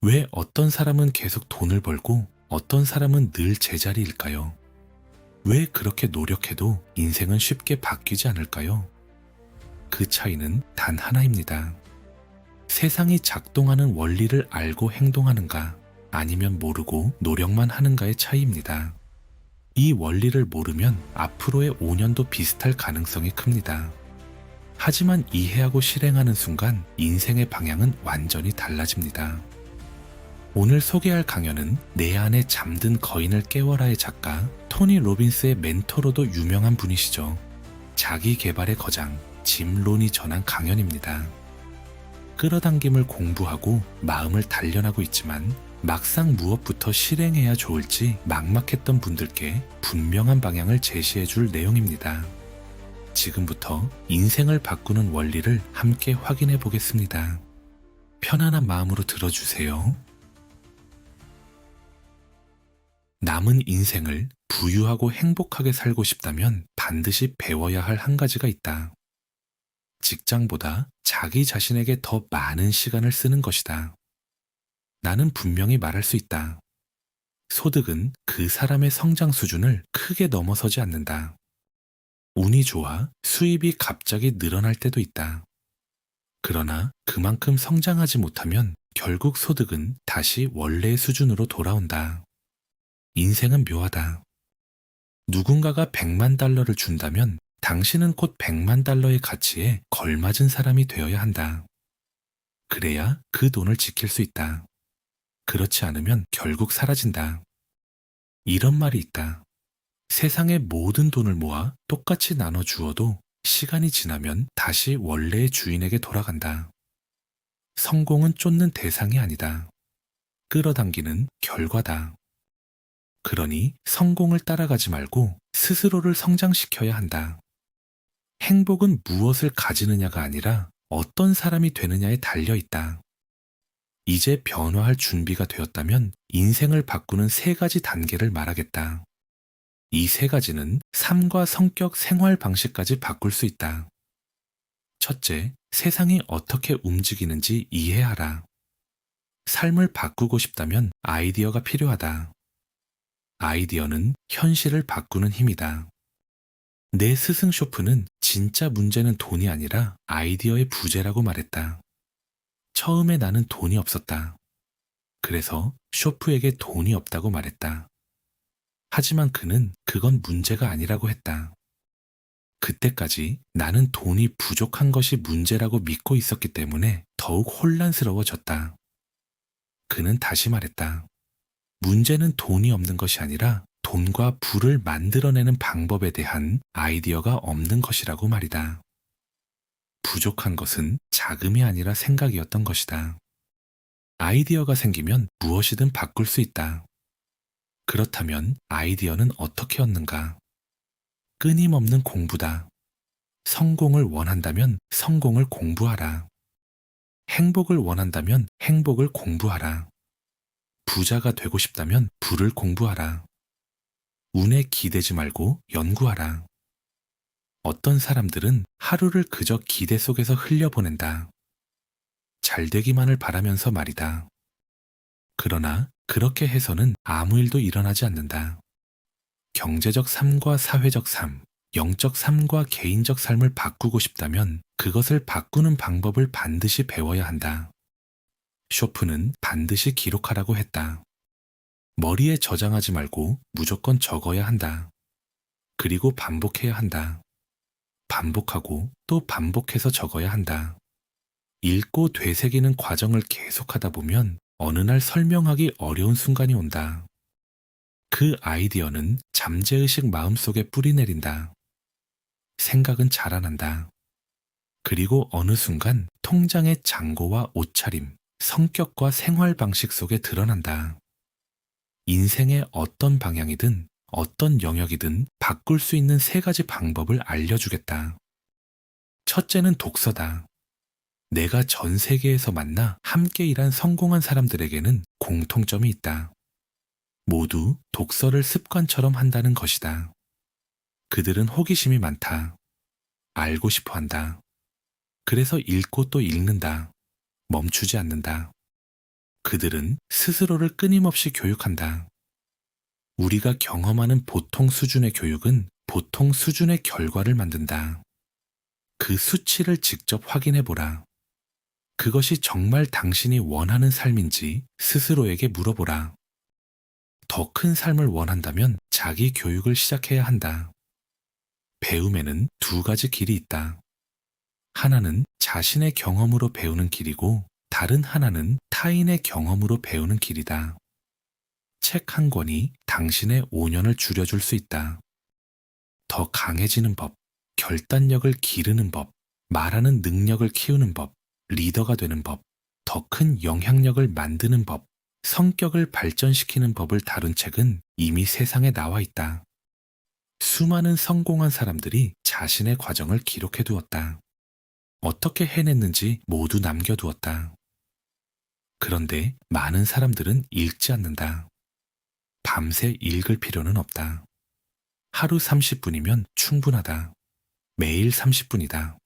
왜 어떤 사람은 계속 돈을 벌고 어떤 사람은 늘 제자리일까요? 왜 그렇게 노력해도 인생은 쉽게 바뀌지 않을까요? 그 차이는 단 하나입니다. 세상이 작동하는 원리를 알고 행동하는가, 아니면 모르고 노력만 하는가의 차이입니다. 이 원리를 모르면 앞으로의 5년도 비슷할 가능성이 큽니다. 하지만 이해하고 실행하는 순간 인생의 방향은 완전히 달라집니다. 오늘 소개할 강연은 내 안에 잠든 거인을 깨워라의 작가 토니 로빈스의 멘토로도 유명한 분이시죠. 자기 개발의 거장 짐 론이 전한 강연입니다. 끌어당김을 공부하고 마음을 단련하고 있지만 막상 무엇부터 실행해야 좋을지 막막했던 분들께 분명한 방향을 제시해 줄 내용입니다. 지금부터 인생을 바꾸는 원리를 함께 확인해 보겠습니다. 편안한 마음으로 들어주세요. 남은 인생을 부유하고 행복하게 살고 싶다면 반드시 배워야 할 한 가지가 있다. 직장보다 자기 자신에게 더 많은 시간을 쓰는 것이다. 나는 분명히 말할 수 있다. 소득은 그 사람의 성장 수준을 크게 넘어서지 않는다. 운이 좋아 수입이 갑자기 늘어날 때도 있다. 그러나 그만큼 성장하지 못하면 결국 소득은 다시 원래의 수준으로 돌아온다. 인생은 묘하다. 누군가가 100만 달러를 준다면 당신은 곧 100만 달러의 가치에 걸맞은 사람이 되어야 한다. 그래야 그 돈을 지킬 수 있다. 그렇지 않으면 결국 사라진다. 이런 말이 있다. 세상의 모든 돈을 모아 똑같이 나눠 주어도 시간이 지나면 다시 원래의 주인에게 돌아간다. 성공은 쫓는 대상이 아니다. 끌어당기는 결과다. 그러니 성공을 따라가지 말고 스스로를 성장시켜야 한다. 행복은 무엇을 가지느냐가 아니라 어떤 사람이 되느냐에 달려 있다. 이제 변화할 준비가 되었다면 인생을 바꾸는 3가지 단계를 말하겠다. 이 3가지는 삶과 성격, 생활 방식까지 바꿀 수 있다. 첫째, 세상이 어떻게 움직이는지 이해하라. 삶을 바꾸고 싶다면 아이디어가 필요하다. 아이디어는 현실을 바꾸는 힘이다. 내 스승 쇼프는 진짜 문제는 돈이 아니라 아이디어의 부재라고 말했다. 처음에 나는 돈이 없었다. 그래서 쇼프에게 돈이 없다고 말했다. 하지만 그는 그건 문제가 아니라고 했다. 그때까지 나는 돈이 부족한 것이 문제라고 믿고 있었기 때문에 더욱 혼란스러워졌다. 그는 다시 말했다. 문제는 돈이 없는 것이 아니라 돈과 부를 만들어내는 방법에 대한 아이디어가 없는 것이라고 말이다. 부족한 것은 자금이 아니라 생각이었던 것이다. 아이디어가 생기면 무엇이든 바꿀 수 있다. 그렇다면 아이디어는 어떻게 얻는가? 끊임없는 공부다. 성공을 원한다면 성공을 공부하라. 행복을 원한다면 행복을 공부하라. 부자가 되고 싶다면 부를 공부하라. 운에 기대지 말고 연구하라. 어떤 사람들은 하루를 그저 기대 속에서 흘려보낸다. 잘 되기만을 바라면서 말이다. 그러나 그렇게 해서는 아무 일도 일어나지 않는다. 경제적 삶과 사회적 삶, 영적 삶과 개인적 삶을 바꾸고 싶다면 그것을 바꾸는 방법을 반드시 배워야 한다. 쇼프는 반드시 기록하라고 했다. 머리에 저장하지 말고 무조건 적어야 한다. 그리고 반복해야 한다. 반복하고 또 반복해서 적어야 한다. 읽고 되새기는 과정을 계속하다 보면 어느 날 설명하기 어려운 순간이 온다. 그 아이디어는 잠재의식 마음속에 뿌리내린다. 생각은 자라난다. 그리고 어느 순간 통장의 잔고와 옷차림, 성격과 생활 방식 속에 드러난다. 인생의 어떤 방향이든 어떤 영역이든 바꿀 수 있는 3가지 방법을 알려주겠다. 첫째는 독서다. 내가 전 세계에서 만나 함께 일한 성공한 사람들에게는 공통점이 있다. 모두 독서를 습관처럼 한다는 것이다. 그들은 호기심이 많다. 알고 싶어 한다. 그래서 읽고 또 읽는다. 멈추지 않는다. 그들은 스스로를 끊임없이 교육한다. 우리가 경험하는 보통 수준의 교육은 보통 수준의 결과를 만든다. 그 수치를 직접 확인해 보라. 그것이 정말 당신이 원하는 삶인지 스스로에게 물어보라. 더 큰 삶을 원한다면 자기 교육을 시작해야 한다. 배움에는 두 가지 길이 있다. 하나는 자신의 경험으로 배우는 길이고 다른 하나는 타인의 경험으로 배우는 길이다. 책 한 권이 당신의 5년을 줄여줄 수 있다. 더 강해지는 법, 결단력을 기르는 법, 말하는 능력을 키우는 법, 리더가 되는 법, 더 큰 영향력을 만드는 법, 성격을 발전시키는 법을 다룬 책은 이미 세상에 나와 있다. 수많은 성공한 사람들이 자신의 과정을 기록해 두었다. 어떻게 해냈는지 모두 남겨두었다. 그런데 많은 사람들은 읽지 않는다. 밤새 읽을 필요는 없다. 하루 30분이면 충분하다. 매일 30분이다.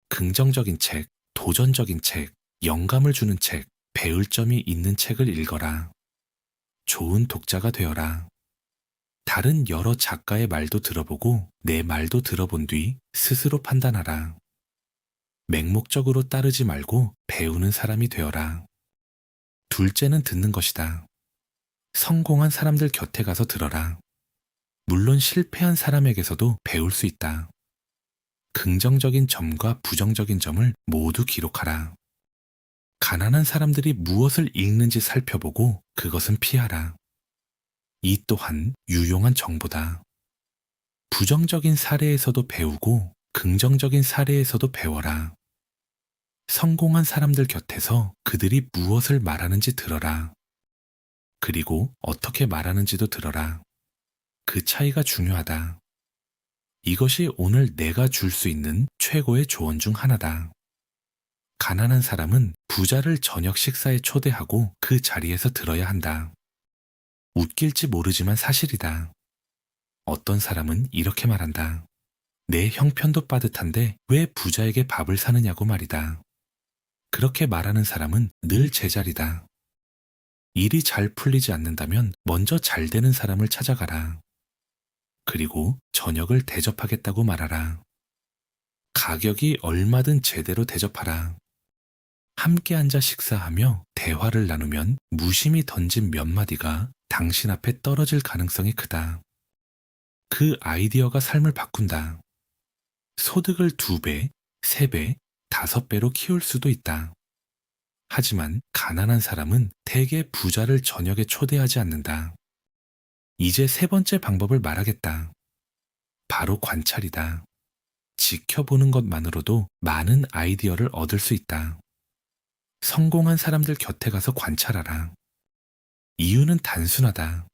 긍정적인 책, 도전적인 책, 영감을 주는 책, 배울 점이 있는 책을 읽어라. 좋은 독자가 되어라. 다른 여러 작가의 말도 들어보고 내 말도 들어본 뒤 스스로 판단하라. 맹목적으로 따르지 말고 배우는 사람이 되어라. 둘째는 듣는 것이다. 성공한 사람들 곁에 가서 들어라. 물론 실패한 사람에게서도 배울 수 있다. 긍정적인 점과 부정적인 점을 모두 기록하라. 가난한 사람들이 무엇을 읽는지 살펴보고 그것은 피하라. 이 또한 유용한 정보다. 부정적인 사례에서도 배우고 긍정적인 사례에서도 배워라. 성공한 사람들 곁에서 그들이 무엇을 말하는지 들어라. 그리고 어떻게 말하는지도 들어라. 그 차이가 중요하다. 이것이 오늘 내가 줄 수 있는 최고의 조언 중 하나다. 가난한 사람은 부자를 저녁 식사에 초대하고 그 자리에서 들어야 한다. 웃길지 모르지만 사실이다. 어떤 사람은 이렇게 말한다. 내 형편도 빠듯한데 왜 부자에게 밥을 사느냐고 말이다. 그렇게 말하는 사람은 늘 제자리다. 일이 잘 풀리지 않는다면 먼저 잘 되는 사람을 찾아가라. 그리고 저녁을 대접하겠다고 말하라. 가격이 얼마든 제대로 대접하라. 함께 앉아 식사하며 대화를 나누면 무심히 던진 몇 마디가 당신 앞에 떨어질 가능성이 크다. 그 아이디어가 삶을 바꾼다. 소득을 2배, 3배, 5배로 키울 수도 있다. 하지만 가난한 사람은 대개 부자를 저녁에 초대하지 않는다. 이제 세 번째 방법을 말하겠다. 바로 관찰이다. 지켜보는 것만으로도 많은 아이디어를 얻을 수 있다. 성공한 사람들 곁에 가서 관찰하라. 이유는 단순하다.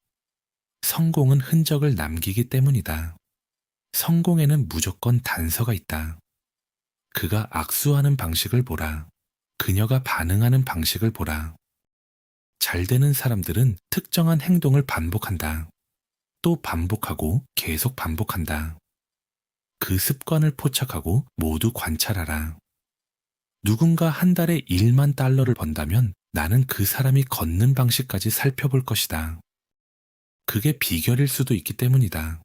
성공은 흔적을 남기기 때문이다. 성공에는 무조건 단서가 있다. 그가 악수하는 방식을 보라. 그녀가 반응하는 방식을 보라. 잘 되는 사람들은 특정한 행동을 반복한다. 또 반복하고 계속 반복한다. 그 습관을 포착하고 모두 관찰하라. 누군가 한 달에 1만 달러를 번다면 나는 그 사람이 걷는 방식까지 살펴볼 것이다. 그게 비결일 수도 있기 때문이다.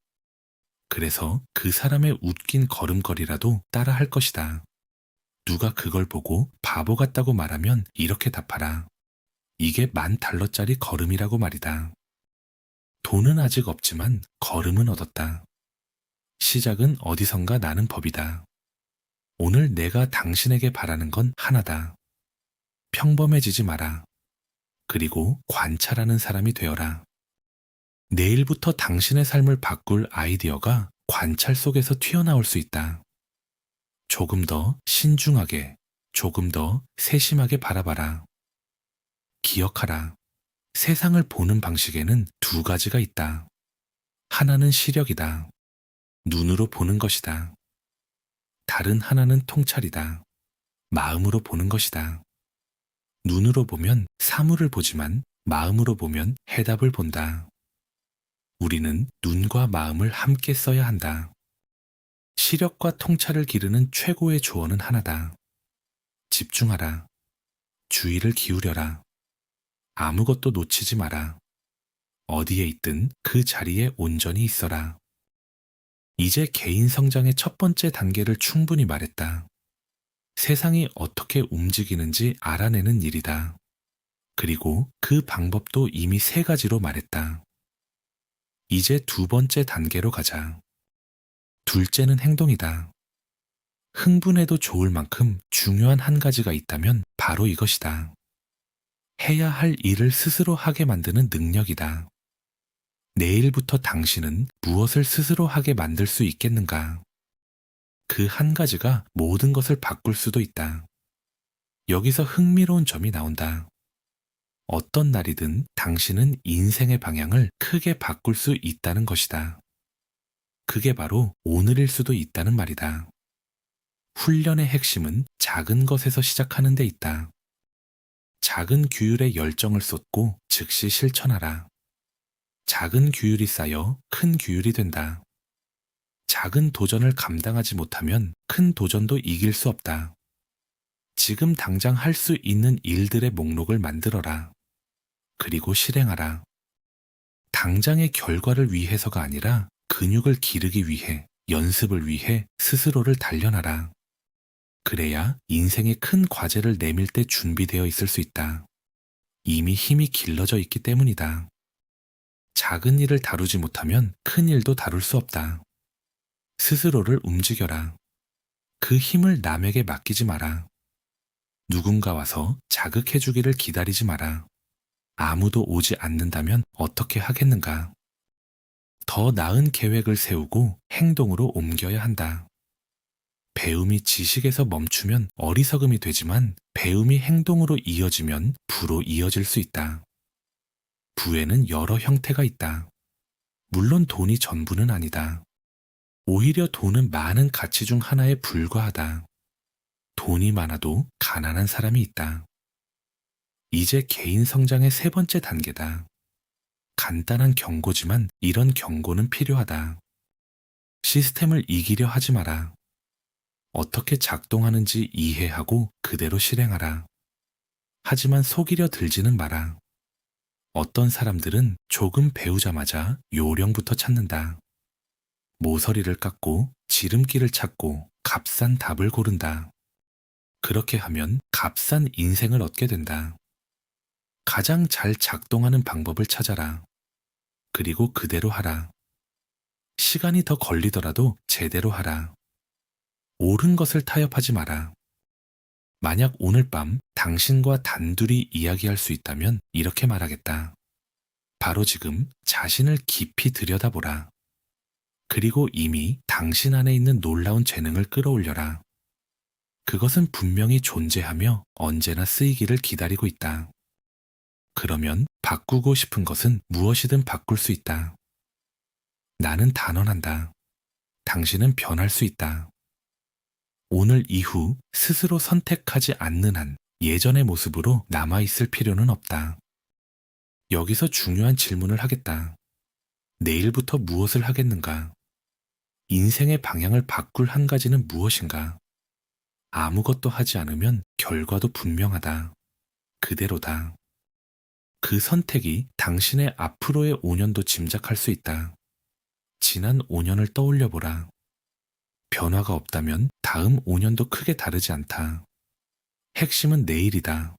그래서 그 사람의 웃긴 걸음걸이라도 따라 할 것이다. 누가 그걸 보고 바보 같다고 말하면 이렇게 답하라. 이게 10,000달러짜리 걸음이라고 말이다. 돈은 아직 없지만 걸음은 얻었다. 시작은 어디선가 나는 법이다. 오늘 내가 당신에게 바라는 건 하나다. 평범해지지 마라. 그리고 관찰하는 사람이 되어라. 내일부터 당신의 삶을 바꿀 아이디어가 관찰 속에서 튀어나올 수 있다. 조금 더 신중하게, 조금 더 세심하게 바라봐라. 기억하라. 세상을 보는 방식에는 2가지가 있다. 하나는 시력이다. 눈으로 보는 것이다. 다른 하나는 통찰이다. 마음으로 보는 것이다. 눈으로 보면 사물을 보지만 마음으로 보면 해답을 본다. 우리는 눈과 마음을 함께 써야 한다. 시력과 통찰을 기르는 최고의 조언은 하나다. 집중하라. 주의를 기울여라. 아무것도 놓치지 마라. 어디에 있든 그 자리에 온전히 있어라. 이제 개인 성장의 첫 번째 단계를 충분히 말했다. 세상이 어떻게 움직이는지 알아내는 일이다. 그리고 그 방법도 이미 3가지로 말했다. 이제 두 번째 단계로 가자. 둘째는 행동이다. 흥분해도 좋을 만큼 중요한 한 가지가 있다면 바로 이것이다. 해야 할 일을 스스로 하게 만드는 능력이다. 내일부터 당신은 무엇을 스스로 하게 만들 수 있겠는가? 그 한 가지가 모든 것을 바꿀 수도 있다. 여기서 흥미로운 점이 나온다. 어떤 날이든 당신은 인생의 방향을 크게 바꿀 수 있다는 것이다. 그게 바로 오늘일 수도 있다는 말이다. 훈련의 핵심은 작은 것에서 시작하는 데 있다. 작은 규율에 열정을 쏟고 즉시 실천하라. 작은 규율이 쌓여 큰 규율이 된다. 작은 도전을 감당하지 못하면 큰 도전도 이길 수 없다. 지금 당장 할 수 있는 일들의 목록을 만들어라. 그리고 실행하라. 당장의 결과를 위해서가 아니라 근육을 기르기 위해, 연습을 위해 스스로를 단련하라. 그래야 인생의 큰 과제를 내밀 때 준비되어 있을 수 있다. 이미 힘이 길러져 있기 때문이다. 작은 일을 다루지 못하면 큰 일도 다룰 수 없다. 스스로를 움직여라. 그 힘을 남에게 맡기지 마라. 누군가 와서 자극해 주기를 기다리지 마라. 아무도 오지 않는다면 어떻게 하겠는가? 더 나은 계획을 세우고 행동으로 옮겨야 한다. 배움이 지식에서 멈추면 어리석음이 되지만 배움이 행동으로 이어지면 부로 이어질 수 있다. 부에는 여러 형태가 있다. 물론 돈이 전부는 아니다. 오히려 돈은 많은 가치 중 하나에 불과하다. 돈이 많아도 가난한 사람이 있다. 이제 개인 성장의 3번째 단계다. 간단한 경고지만 이런 경고는 필요하다. 시스템을 이기려 하지 마라. 어떻게 작동하는지 이해하고 그대로 실행하라. 하지만 속이려 들지는 마라. 어떤 사람들은 조금 배우자마자 요령부터 찾는다. 모서리를 깎고 지름길을 찾고 값싼 답을 고른다. 그렇게 하면 값싼 인생을 얻게 된다. 가장 잘 작동하는 방법을 찾아라. 그리고 그대로 하라. 시간이 더 걸리더라도 제대로 하라. 옳은 것을 타협하지 마라. 만약 오늘 밤 당신과 단둘이 이야기할 수 있다면 이렇게 말하겠다. 바로 지금 자신을 깊이 들여다보라. 그리고 이미 당신 안에 있는 놀라운 재능을 끌어올려라. 그것은 분명히 존재하며 언제나 쓰이기를 기다리고 있다. 그러면 바꾸고 싶은 것은 무엇이든 바꿀 수 있다. 나는 단언한다. 당신은 변할 수 있다. 오늘 이후 스스로 선택하지 않는 한 예전의 모습으로 남아있을 필요는 없다. 여기서 중요한 질문을 하겠다. 내일부터 무엇을 하겠는가? 인생의 방향을 바꿀 한 가지는 무엇인가? 아무것도 하지 않으면 결과도 분명하다. 그대로다. 그 선택이 당신의 앞으로의 5년도 짐작할 수 있다. 지난 5년을 떠올려보라. 변화가 없다면 다음 5년도 크게 다르지 않다. 핵심은 내일이다.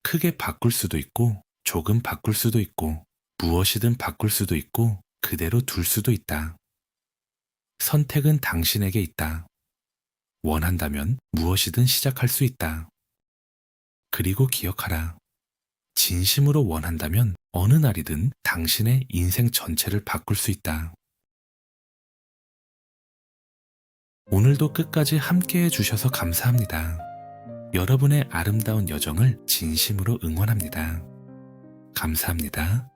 크게 바꿀 수도 있고 조금 바꿀 수도 있고 무엇이든 바꿀 수도 있고 그대로 둘 수도 있다. 선택은 당신에게 있다. 원한다면 무엇이든 시작할 수 있다. 그리고 기억하라. 진심으로 원한다면 어느 날이든 당신의 인생 전체를 바꿀 수 있다. 오늘도 끝까지 함께 해주셔서 감사합니다. 여러분의 아름다운 여정을 진심으로 응원합니다. 감사합니다.